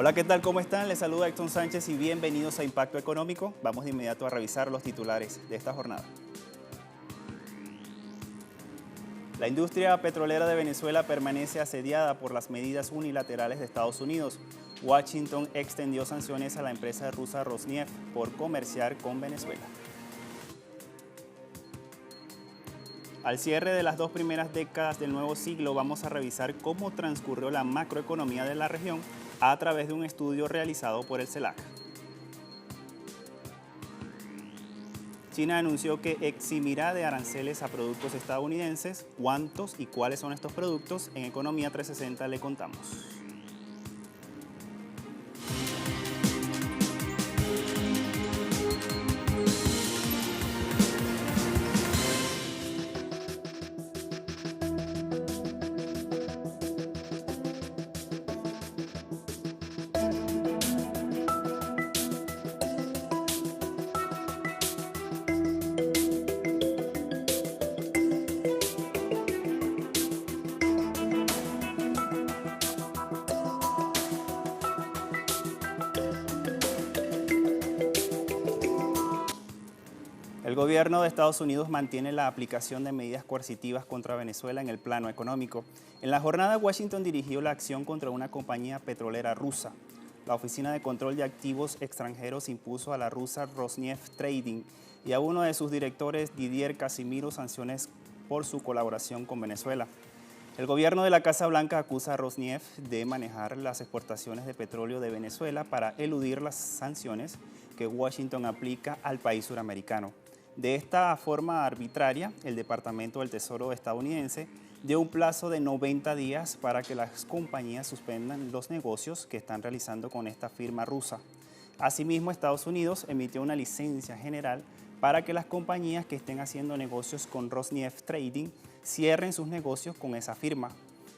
Hola, ¿qué tal? ¿Cómo están? Les saluda Héctor Sánchez y bienvenidos a Impacto Económico. Vamos de inmediato a revisar los titulares de esta jornada. La industria petrolera de Venezuela permanece asediada por las medidas unilaterales de Estados Unidos. Washington extendió sanciones a la empresa rusa Rosneft por comerciar con Venezuela. Al cierre de las dos primeras décadas del nuevo siglo, vamos a revisar cómo transcurrió la macroeconomía de la región a través de un estudio realizado por el CELAC. China anunció que eximirá de aranceles a productos estadounidenses. ¿Cuántos y cuáles son estos productos? En Economía 360 le contamos. El gobierno de Estados Unidos mantiene la aplicación de medidas coercitivas contra Venezuela en el plano económico. En la jornada, Washington dirigió la acción contra una compañía petrolera rusa. La Oficina de Control de Activos Extranjeros impuso a la rusa Rosneft Trading y a uno de sus directores, Didier Casimiro, sanciones por su colaboración con Venezuela. El gobierno de la Casa Blanca acusa a Rosneft de manejar las exportaciones de petróleo de Venezuela para eludir las sanciones que Washington aplica al país suramericano. De esta forma arbitraria, el Departamento del Tesoro estadounidense dio un plazo de 90 días para que las compañías suspendan los negocios que están realizando con esta firma rusa. Asimismo, Estados Unidos emitió una licencia general para que las compañías que estén haciendo negocios con Rosneft Trading cierren sus negocios con esa firma.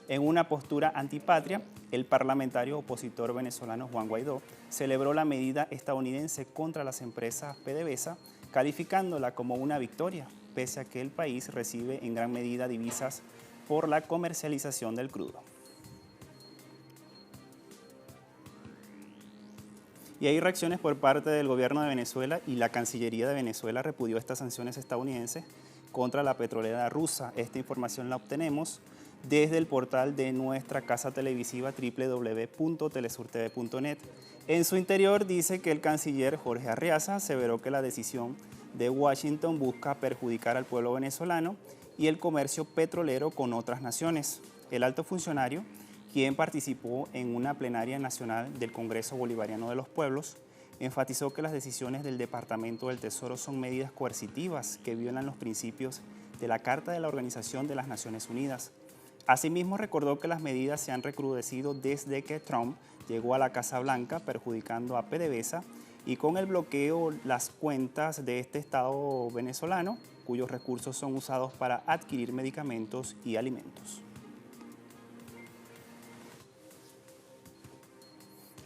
En una postura antipatria, el parlamentario opositor venezolano Juan Guaidó celebró la medida estadounidense contra las empresas PDVSA, calificándola como una victoria, pese a que el país recibe en gran medida divisas por la comercialización del crudo. Y hay reacciones por parte del gobierno de Venezuela y la Cancillería de Venezuela repudió estas sanciones estadounidenses contra la petrolera rusa. Esta información la obtenemos desde el portal de nuestra casa televisiva www.telesurtv.net. En su interior dice que el canciller Jorge Arriaza aseveró que la decisión de Washington busca perjudicar al pueblo venezolano y el comercio petrolero con otras naciones. El alto funcionario, quien participó en una plenaria nacional del Congreso Bolivariano de los Pueblos, enfatizó que las decisiones del Departamento del Tesoro son medidas coercitivas que violan los principios de la Carta de la Organización de las Naciones Unidas. Asimismo, recordó que las medidas se han recrudecido desde que Trump llegó a la Casa Blanca, perjudicando a PDVSA y con el bloqueo las cuentas de este Estado venezolano, cuyos recursos son usados para adquirir medicamentos y alimentos.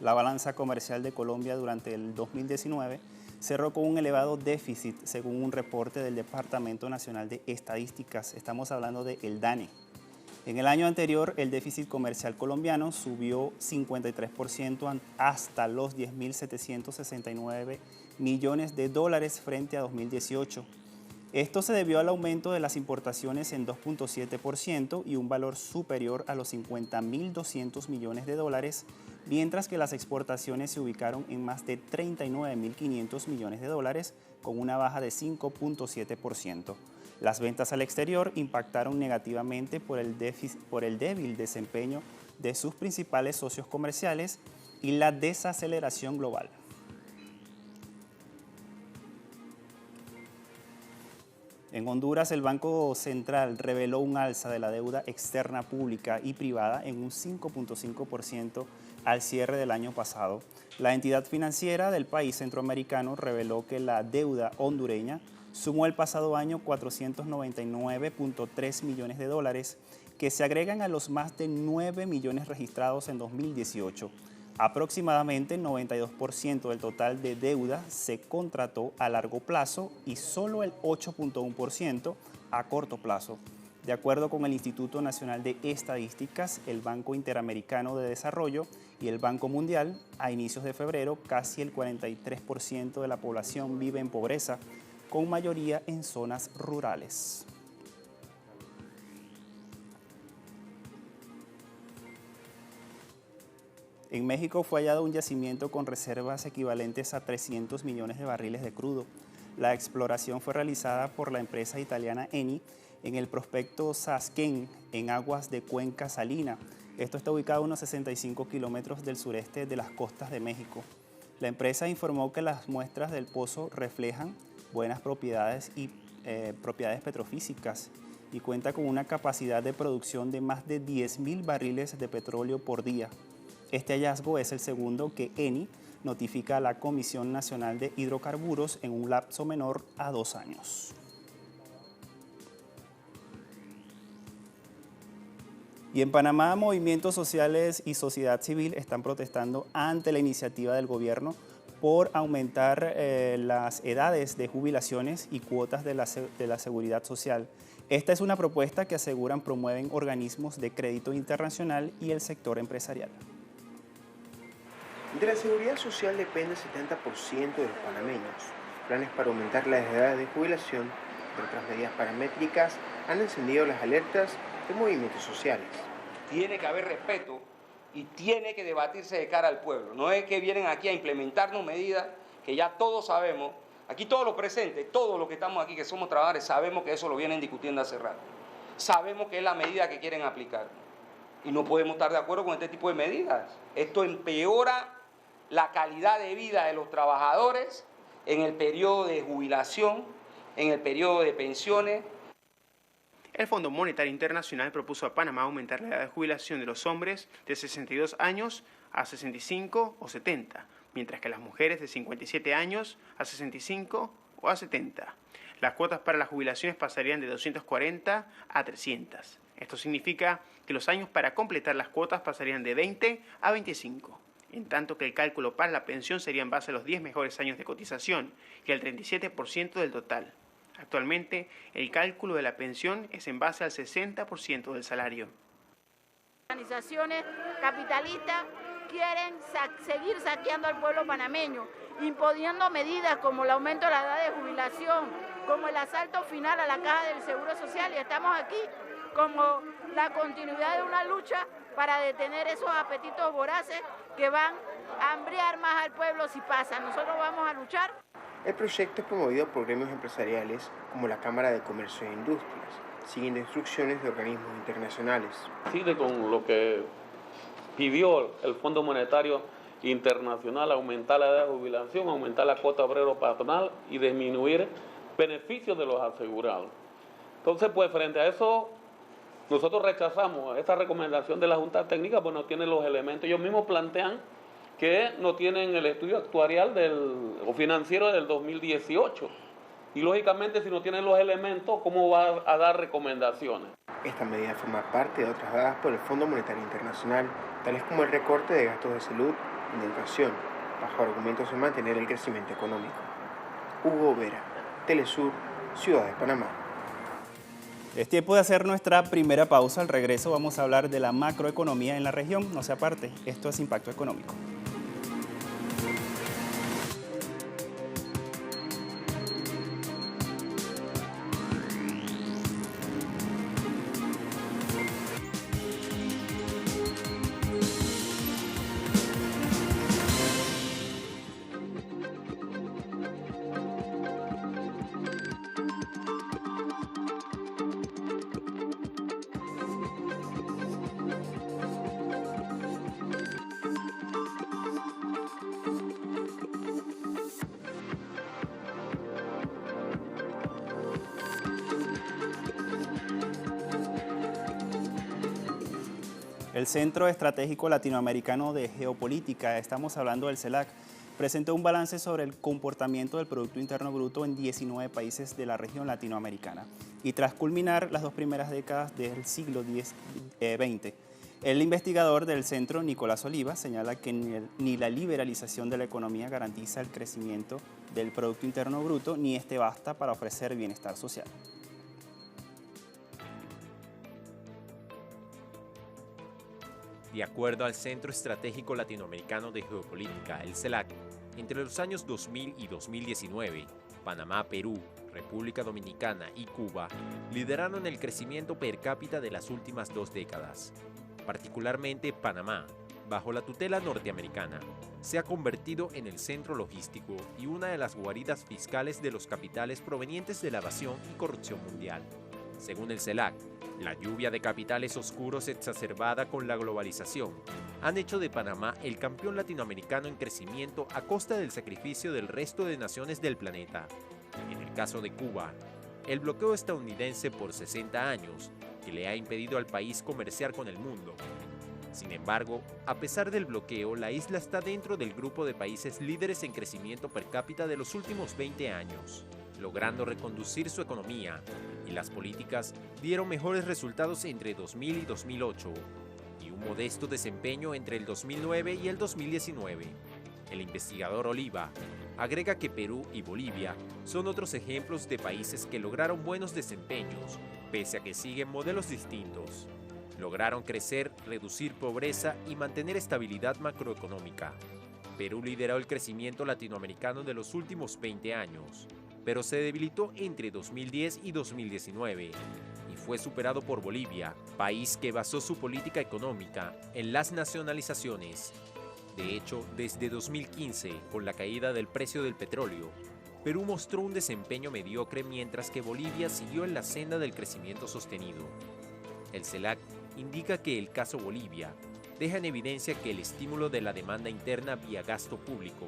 La balanza comercial de Colombia durante el 2019 cerró con un elevado déficit, según un reporte del Departamento Nacional de Estadísticas. Estamos hablando del DANE. En el año anterior, el déficit comercial colombiano subió 53% hasta los 10.769 millones de dólares frente a 2018. Esto se debió al aumento de las importaciones en 2.7% y un valor superior a los 50.200 millones de dólares, mientras que las exportaciones se ubicaron en más de 39.500 millones de dólares, con una baja de 5.7%. Las ventas al exterior impactaron negativamente por el débil desempeño de sus principales socios comerciales y la desaceleración global. En Honduras, el Banco Central reveló un alza de la deuda externa pública y privada en un 5.5% al cierre del año pasado. La entidad financiera del país centroamericano reveló que la deuda hondureña sumó el pasado año 499.3 millones de dólares, que se agregan a los más de 9 millones registrados en 2018. Aproximadamente el 92% del total de deuda se contrató a largo plazo y solo el 8.1% a corto plazo. De acuerdo con el Instituto Nacional de Estadísticas, el Banco Interamericano de Desarrollo y el Banco Mundial, a inicios de febrero, casi el 43% de la población vive en pobreza, con mayoría en zonas rurales. En México fue hallado un yacimiento con reservas equivalentes a 300 millones de barriles de crudo. La exploración fue realizada por la empresa italiana Eni en el prospecto Sasquén, en aguas de Cuenca Salina. Esto está ubicado a unos 65 kilómetros del sureste de las costas de México. La empresa informó que las muestras del pozo reflejan buenas propiedades y propiedades petrofísicas y cuenta con una capacidad de producción de más de 10.000 barriles de petróleo por día. Este hallazgo es el segundo que Eni notifica a la Comisión Nacional de Hidrocarburos en un lapso menor a 2 años. Y en Panamá, movimientos sociales y sociedad civil están protestando ante la iniciativa del gobierno por aumentar las edades de jubilaciones y cuotas de la seguridad social. Esta es una propuesta que aseguran promueven organismos de crédito internacional y el sector empresarial. De la seguridad social depende el 70% de los panameños. Planes para aumentar las edades de jubilación, entre otras medidas paramétricas, han encendido las alertas de movimientos sociales. Tiene que haber respeto y tiene que debatirse de cara al pueblo. No es que vienen aquí a implementarnos medidas que ya todos sabemos, aquí todos los presentes, todos los que estamos aquí que somos trabajadores, sabemos que eso lo vienen discutiendo hace rato. Sabemos que es la medida que quieren aplicar y no podemos estar de acuerdo con este tipo de medidas. Esto empeora la calidad de vida de los trabajadores en el periodo de jubilación, en el periodo de pensiones. El Fondo Monetario Internacional propuso a Panamá aumentar la edad de jubilación de los hombres de 62 años a 65 o 70, mientras que las mujeres de 57 años a 65 o a 70. Las cuotas para las jubilaciones pasarían de 240 a 300. Esto significa que los años para completar las cuotas pasarían de 20 a 25. En tanto que el cálculo para la pensión sería en base a los 10 mejores años de cotización y al 37% del total. Actualmente, el cálculo de la pensión es en base al 60% del salario. Organizaciones capitalistas quieren seguir saqueando al pueblo panameño, imponiendo medidas como el aumento de la edad de jubilación, como el asalto final a la caja del Seguro Social, y estamos aquí como la continuidad de una lucha para detener esos apetitos voraces que van a hambriar más al pueblo si pasa. Nosotros vamos a luchar. El proyecto es promovido por gremios empresariales como la Cámara de Comercio e Industrias, siguiendo instrucciones de organismos internacionales. Coincide con lo que pidió el Fondo Monetario Internacional, aumentar la edad de jubilación, aumentar la cuota obrero patronal y disminuir beneficios de los asegurados. Entonces, pues frente a eso, nosotros rechazamos esta recomendación de la Junta Técnica, pues no tiene los elementos. Ellos mismos plantean que no tienen el estudio actuarial o financiero del 2018. Y lógicamente, si no tienen los elementos, ¿cómo va a dar recomendaciones? Esta medida forma parte de otras dadas por el Fondo Monetario Internacional, tales como el recorte de gastos de salud y de educación, bajo argumentos de mantener el crecimiento económico. Hugo Vera, Telesur, Ciudad de Panamá. Es tiempo de hacer nuestra primera pausa. Al regreso vamos a hablar de la macroeconomía en la región. No se aparte, esto es Impacto Económico. El Centro Estratégico Latinoamericano de Geopolítica, estamos hablando del CELAC, presentó un balance sobre el comportamiento del Producto Interno Bruto en 19 países de la región latinoamericana. Y tras culminar las 2 primeras décadas del siglo XX, el investigador del centro, Nicolás Oliva, señala que ni la liberalización de la economía garantiza el crecimiento del Producto Interno Bruto, ni este basta para ofrecer bienestar social. De acuerdo al Centro Estratégico Latinoamericano de Geopolítica, el CELAC, entre los años 2000 y 2019, Panamá, Perú, República Dominicana y Cuba lideraron el crecimiento per cápita de las últimas 2 décadas. Particularmente Panamá, bajo la tutela norteamericana, se ha convertido en el centro logístico y una de las guaridas fiscales de los capitales provenientes de la evasión y corrupción mundial. Según el CELAC, la lluvia de capitales oscuros exacerbada con la globalización han hecho de Panamá el campeón latinoamericano en crecimiento a costa del sacrificio del resto de naciones del planeta. En el caso de Cuba, el bloqueo estadounidense por 60 años que le ha impedido al país comerciar con el mundo. Sin embargo, a pesar del bloqueo, la isla está dentro del grupo de países líderes en crecimiento per cápita de los últimos 20 años, logrando reconducir su economía, y las políticas dieron mejores resultados entre 2000 y 2008, y un modesto desempeño entre el 2009 y el 2019. El investigador Oliva agrega que Perú y Bolivia son otros ejemplos de países que lograron buenos desempeños, pese a que siguen modelos distintos. Lograron crecer, reducir pobreza y mantener estabilidad macroeconómica. Perú lideró el crecimiento latinoamericano de los últimos 20 años, pero se debilitó entre 2010 y 2019 y fue superado por Bolivia, país que basó su política económica en las nacionalizaciones. De hecho, desde 2015, con la caída del precio del petróleo, Perú mostró un desempeño mediocre mientras que Bolivia siguió en la senda del crecimiento sostenido. El CELAC indica que el caso Bolivia deja en evidencia que el estímulo de la demanda interna vía gasto público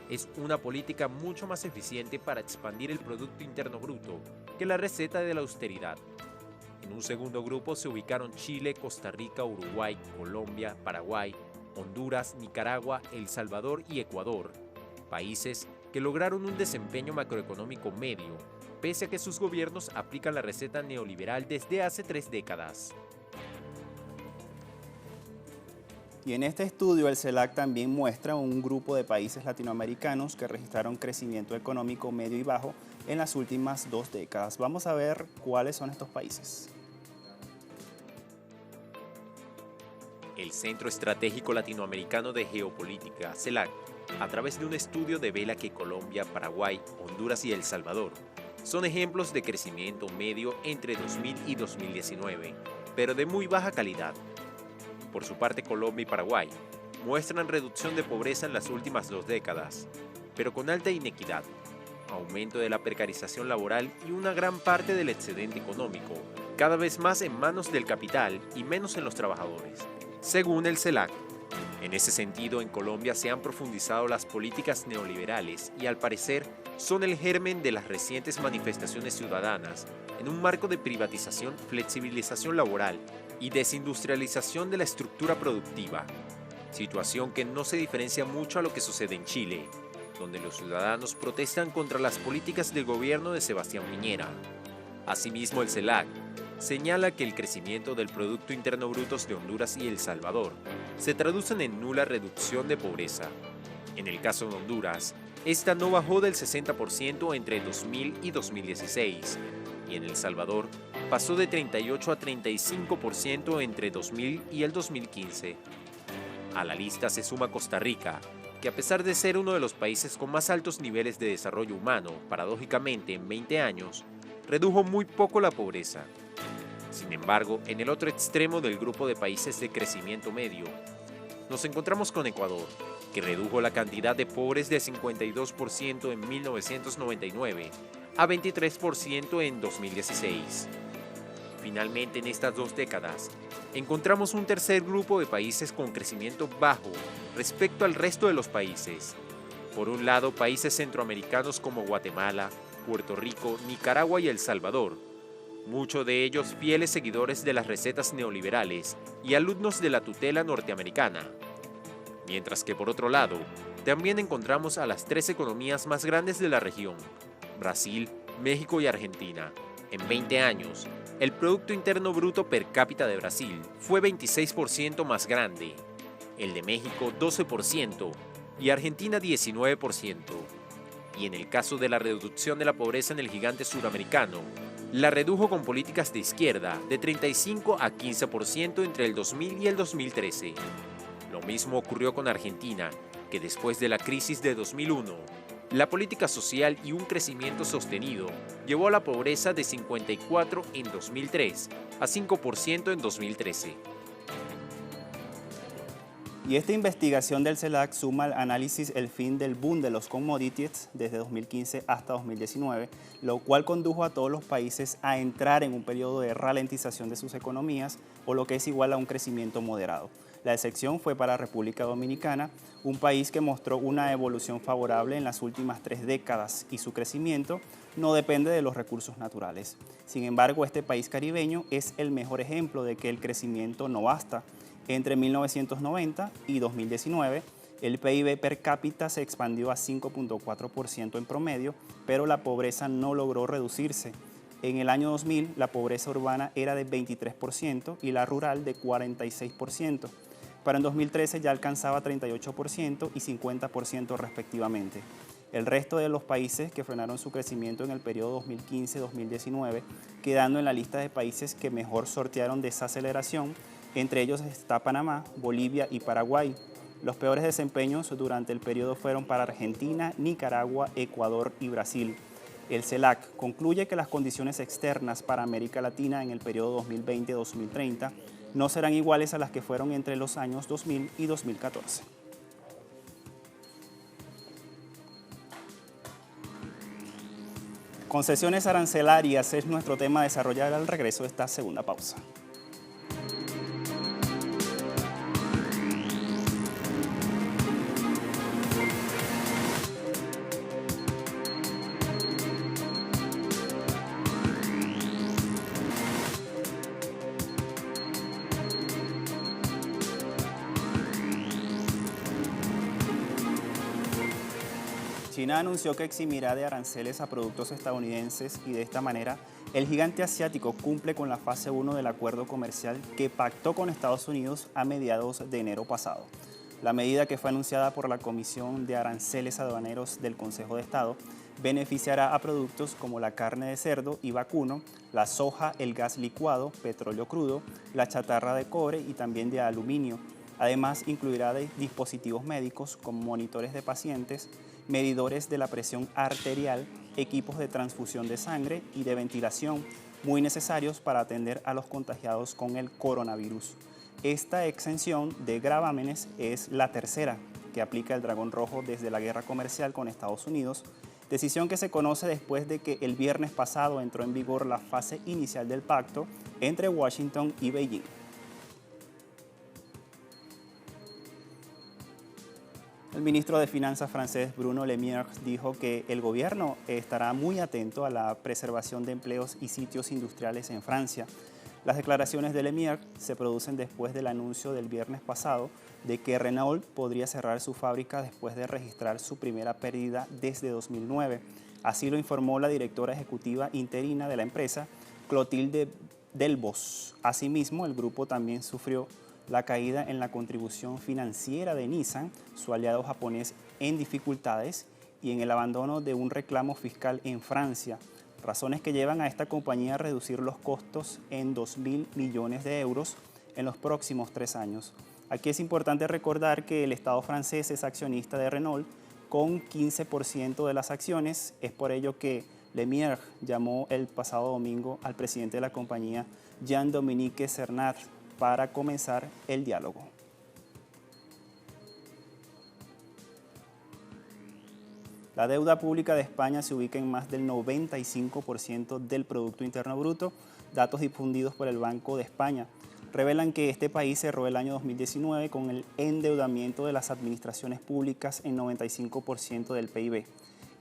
es una política mucho más eficiente para expandir el Producto Interno Bruto que la receta de la austeridad. En un segundo grupo se ubicaron Chile, Costa Rica, Uruguay, Colombia, Paraguay, Honduras, Nicaragua, El Salvador y Ecuador, países que lograron un desempeño macroeconómico medio, pese a que sus gobiernos aplican la receta neoliberal desde hace 3 décadas. Y en este estudio el CELAC también muestra un grupo de países latinoamericanos que registraron crecimiento económico medio y bajo en las últimas 2 décadas. Vamos a ver cuáles son estos países. El Centro Estratégico Latinoamericano de Geopolítica, CELAC, a través de un estudio devela que Colombia, Paraguay, Honduras y El Salvador son ejemplos de crecimiento medio entre 2000 y 2019, pero de muy baja calidad. Por su parte, Colombia y Paraguay muestran reducción de pobreza en las últimas 2 décadas, pero con alta inequidad, aumento de la precarización laboral y una gran parte del excedente económico, cada vez más en manos del capital y menos en los trabajadores, según el CELAC. En ese sentido, en Colombia se han profundizado las políticas neoliberales y al parecer son el germen de las recientes manifestaciones ciudadanas en un marco de privatización, flexibilización laboral y desindustrialización de la estructura productiva, situación que no se diferencia mucho a lo que sucede en Chile, donde los ciudadanos protestan contra las políticas del gobierno de Sebastián Piñera. Asimismo, el CELAC señala que el crecimiento del Producto Interno Bruto de Honduras y El Salvador se traducen en nula reducción de pobreza. En el caso de Honduras, esta no bajó del 60% entre 2000 y 2016, y en El Salvador pasó de 38 a 35% entre 2000 y el 2015. A la lista se suma Costa Rica, que a pesar de ser uno de los países con más altos niveles de desarrollo humano, paradójicamente en 20 años, redujo muy poco la pobreza. Sin embargo, en el otro extremo del grupo de países de crecimiento medio, nos encontramos con Ecuador, que redujo la cantidad de pobres de 52% en 1999 a 23% en 2016. Finalmente, en estas 2 décadas, encontramos un tercer grupo de países con crecimiento bajo respecto al resto de los países. Por un lado, países centroamericanos como Guatemala, Puerto Rico, Nicaragua y El Salvador, muchos de ellos fieles seguidores de las recetas neoliberales y alumnos de la tutela norteamericana. Mientras que por otro lado, también encontramos a las 3 economías más grandes de la región, Brasil, México y Argentina. En 20 años, el Producto Interno Bruto per cápita de Brasil fue 26% más grande, el de México 12% y Argentina 19%. Y en el caso de la reducción de la pobreza en el gigante suramericano, la redujo con políticas de izquierda de 35 a 15% entre el 2000 y el 2013. Lo mismo ocurrió con Argentina, que después de la crisis de 2001, la política social y un crecimiento sostenido llevó a la pobreza de 54 en 2003 a 5% en 2013. Y esta investigación del CELAC suma al análisis el fin del boom de los commodities desde 2015 hasta 2019, lo cual condujo a todos los países a entrar en un periodo de ralentización de sus economías, o lo que es igual a un crecimiento moderado. La excepción fue para República Dominicana, un país que mostró una evolución favorable en las últimas 3 décadas y su crecimiento no depende de los recursos naturales. Sin embargo, este país caribeño es el mejor ejemplo de que el crecimiento no basta. Entre 1990 y 2019, el PIB per cápita se expandió a 5.4% en promedio, pero la pobreza no logró reducirse. En el año 2000, la pobreza urbana era de 23% y la rural de 46%. Para en 2013 ya alcanzaba 38% y 50% respectivamente. El resto de los países que frenaron su crecimiento en el periodo 2015-2019, quedando en la lista de países que mejor sortearon desaceleración, entre ellos está Panamá, Bolivia y Paraguay. Los peores desempeños durante el periodo fueron para Argentina, Nicaragua, Ecuador y Brasil. El CELAC concluye que las condiciones externas para América Latina en el periodo 2020-2030 no serán iguales a las que fueron entre los años 2000 y 2014. Concesiones arancelarias es nuestro tema a desarrollar al regreso de esta segunda pausa. China anunció que eximirá de aranceles a productos estadounidenses y de esta manera el gigante asiático cumple con la fase 1 del acuerdo comercial que pactó con Estados Unidos a mediados de enero pasado. La medida, que fue anunciada por la Comisión de Aranceles Aduaneros del Consejo de Estado, beneficiará a productos como la carne de cerdo y vacuno, la soja, el gas licuado, petróleo crudo, la chatarra de cobre y también de aluminio. Además, incluirá dispositivos médicos como monitores de pacientes, medidores de la presión arterial, equipos de transfusión de sangre y de ventilación, muy necesarios para atender a los contagiados con el coronavirus. Esta exención de gravámenes es la tercera que aplica el Dragón Rojo desde la guerra comercial con Estados Unidos, decisión que se conoce después de que el viernes pasado entró en vigor la fase inicial del pacto entre Washington y Beijing. El ministro de Finanzas francés Bruno Le Maire dijo que el gobierno estará muy atento a la preservación de empleos y sitios industriales en Francia. Las declaraciones de Le Maire se producen después del anuncio del viernes pasado de que Renault podría cerrar su fábrica después de registrar su primera pérdida desde 2009. Así lo informó la directora ejecutiva interina de la empresa, Clotilde Delbos. Asimismo, el grupo también sufrió la caída en la contribución financiera de Nissan, su aliado japonés en dificultades, y en el abandono de un reclamo fiscal en Francia, razones que llevan a esta compañía a reducir los costos en 2.000 millones de euros en los próximos 3 años. Aquí es importante recordar que el Estado francés es accionista de Renault con 15% de las acciones. Es por ello que Le Maire llamó el pasado domingo al presidente de la compañía, Jean-Dominique Cernat, para comenzar el diálogo. La deuda pública de España se ubica en más del 95% del Producto Interno Bruto. Datos difundidos por el Banco de España revelan que este país cerró el año 2019 con el endeudamiento de las administraciones públicas en 95% del PIB.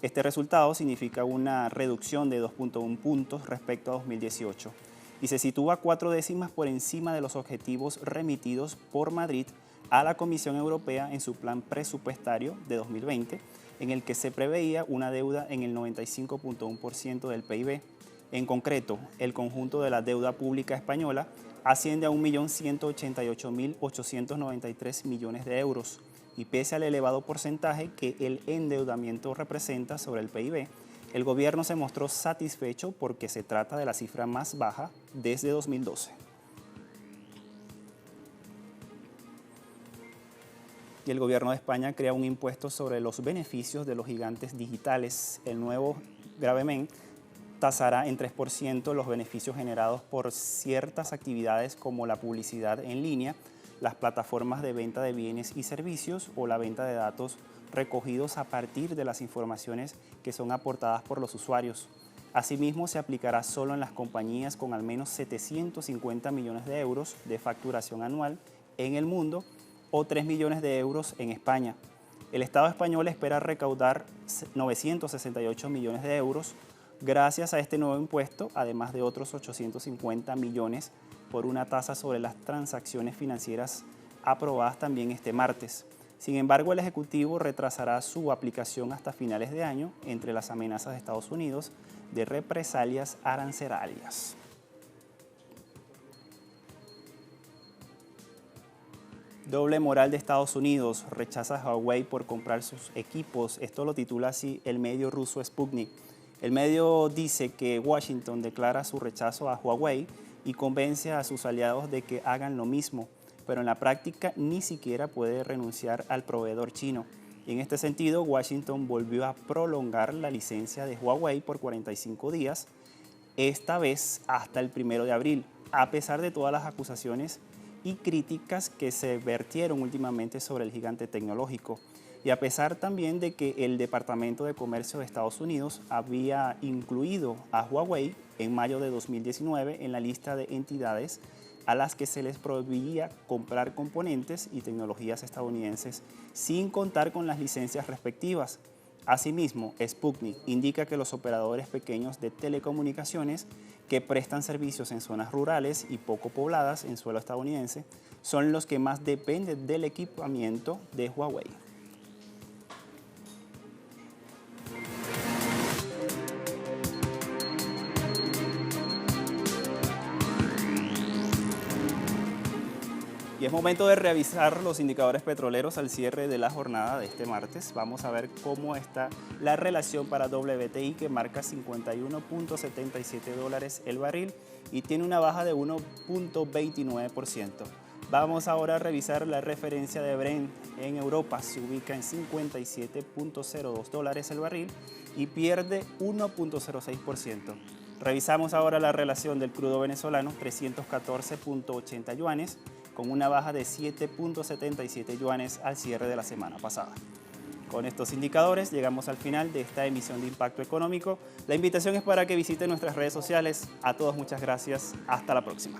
Este resultado significa una reducción de 2.1 puntos respecto a 2018. Y se sitúa 4 décimas por encima de los objetivos remitidos por Madrid a la Comisión Europea en su plan presupuestario de 2020, en el que se preveía una deuda en el 95.1% del PIB. En concreto, el conjunto de la deuda pública española asciende a 1.188.893 millones de euros, y pese al elevado porcentaje que el endeudamiento representa sobre el PIB, El gobierno se mostró satisfecho porque se trata de la cifra más baja desde 2012. Y el gobierno de España crea un impuesto sobre los beneficios de los gigantes digitales. El nuevo gravamen tasará en 3% los beneficios generados por ciertas actividades como la publicidad en línea, las plataformas de venta de bienes y servicios o la venta de datos recogidos a partir de las informaciones que son aportadas por los usuarios. Asimismo, se aplicará solo en las compañías con al menos 750 millones de euros de facturación anual en el mundo o 3 millones de euros en España. El Estado español espera recaudar 968 millones de euros gracias a este nuevo impuesto, además de otros 850 millones por una tasa sobre las transacciones financieras aprobadas también este martes. Sin embargo, el Ejecutivo retrasará su aplicación hasta finales de año entre las amenazas de Estados Unidos de represalias arancelarias. Doble moral de Estados Unidos, rechaza a Huawei por comprar sus equipos. Esto lo titula así el medio ruso Sputnik. El medio dice que Washington declara su rechazo a Huawei y convence a sus aliados de que hagan lo mismo, pero en la práctica ni siquiera puede renunciar al proveedor chino. Y en este sentido, Washington volvió a prolongar la licencia de Huawei por 45 días, esta vez hasta el 1 de abril, a pesar de todas las acusaciones y críticas que se vertieron últimamente sobre el gigante tecnológico. Y a pesar también de que el Departamento de Comercio de Estados Unidos había incluido a Huawei en mayo de 2019 en la lista de entidades a las que se les prohibía comprar componentes y tecnologías estadounidenses sin contar con las licencias respectivas. Asimismo, Sputnik indica que los operadores pequeños de telecomunicaciones que prestan servicios en zonas rurales y poco pobladas en suelo estadounidense son los que más dependen del equipamiento de Huawei. Y es momento de revisar los indicadores petroleros al cierre de la jornada de este martes. Vamos a ver cómo está la relación para WTI, que marca $51.77 el barril y tiene una baja de 1.29%. Vamos ahora a revisar la referencia de Brent en Europa. Se ubica en $57.02 el barril y pierde 1.06%. Revisamos ahora la relación del crudo venezolano, 314.80 yuanes, con una baja de 7.77 yuanes al cierre de la semana pasada. Con estos indicadores llegamos al final de esta emisión de Impacto Económico. La invitación es para que visiten nuestras redes sociales. A todos muchas gracias. Hasta la próxima.